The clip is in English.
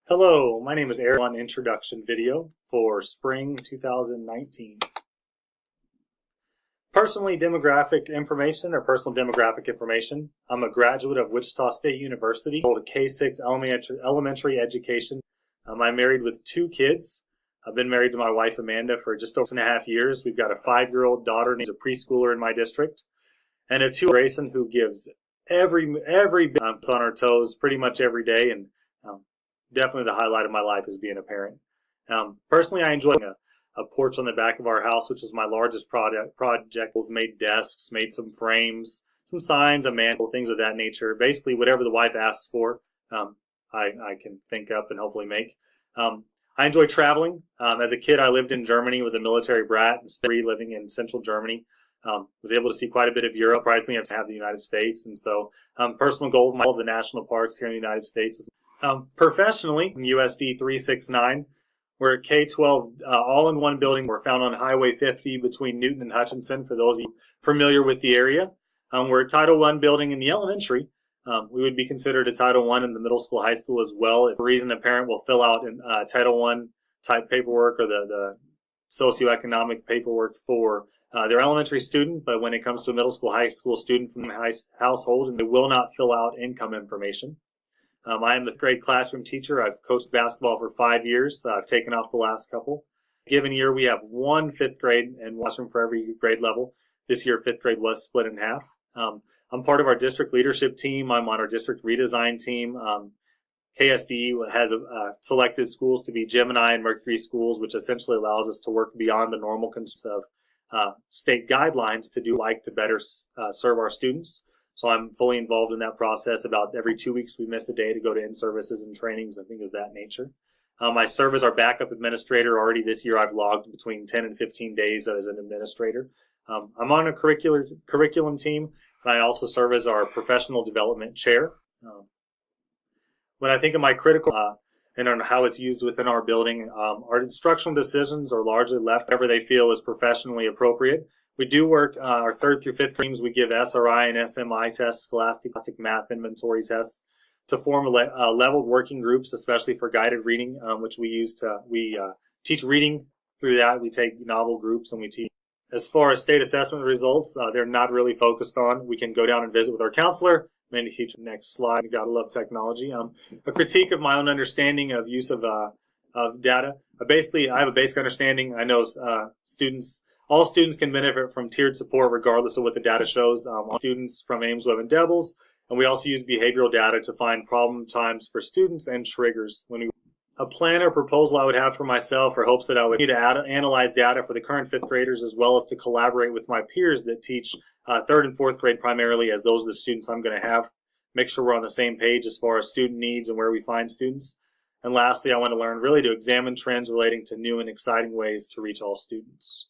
Hello, my name is Eric. One introduction video for spring 2019. Personal demographic information. I'm a graduate of Wichita State University. I hold a K-6 elementary education. I'm married with 2 kids. I've been married to my wife Amanda for just over 6.5 years. We've got a 5-year-old daughter named a preschooler in my district, and a 2-year-old Grayson who gives every bit on our toes pretty much every day, and definitely the highlight of my life is being a parent. Personally, I enjoy a porch on the back of our house, which is my largest project. Made desks, made some frames, some signs, a mantle, things of that nature. Basically, whatever the wife asks for, I can think up and hopefully make. I enjoy traveling. As a kid, I lived in Germany, was a military brat, and spent living in central Germany. Was able to see quite a bit of Europe. Surprisingly, I've had the United States, and so personal goal of all of the national parks here in the United States. Professionally, USD 369, we're at K-12 all in one building. We're found on Highway 50 between Newton and Hutchinson, for those of you familiar with the area. We're a Title I building in the elementary. We would be considered a Title I in the middle school, high school as well. If for a reason a parent will fill out Title I type paperwork or the socioeconomic paperwork for their elementary student, but when it comes to a middle school, high school student from the household, and they will not fill out income information. I am the 5th grade classroom teacher. I've coached basketball for 5 years. I've taken off the last couple. Given year, we have one 5th grade and one classroom for every grade level. This year, 5th grade was split in half. I'm part of our district leadership team. I'm on our district redesign team. KSD has selected schools to be Gemini and Mercury schools, which essentially allows us to work beyond the normal constraints of state guidelines to better serve our students. So I'm fully involved in that process. About every 2 weeks, we miss a day to go to in-services and trainings and things of that nature. I serve as our backup administrator. Already this year, I've logged between 10 and 15 days as an administrator. I'm on a curriculum team, and I also serve as our professional development chair. When I think of my critical and on how it's used within our building, our instructional decisions are largely left wherever they feel is professionally appropriate. We do work our 3rd through 5th grades. We give SRI and SMI tests, scholastic math inventory tests, to form leveled working groups, especially for guided reading, which we teach reading through that. We take novel groups and we teach. As far as state assessment results, they're not really focused on. We can go down and visit with our counselor. Next slide. You gotta love technology. A critique of my own understanding of use of data. I have a basic understanding. I know all students can benefit from tiered support regardless of what the data shows. All students from Ames, Webb, and Devils. And we also use behavioral data to find problem times for students and triggers. A plan or proposal I would have for myself, or hopes that I would need to analyze data for the current 5th graders, as well as to collaborate with my peers that teach 3rd and 4th grade primarily, as those are the students I'm going to have. Make sure we're on the same page as far as student needs and where we find students. And lastly, I want to learn really to examine trends relating to new and exciting ways to reach all students.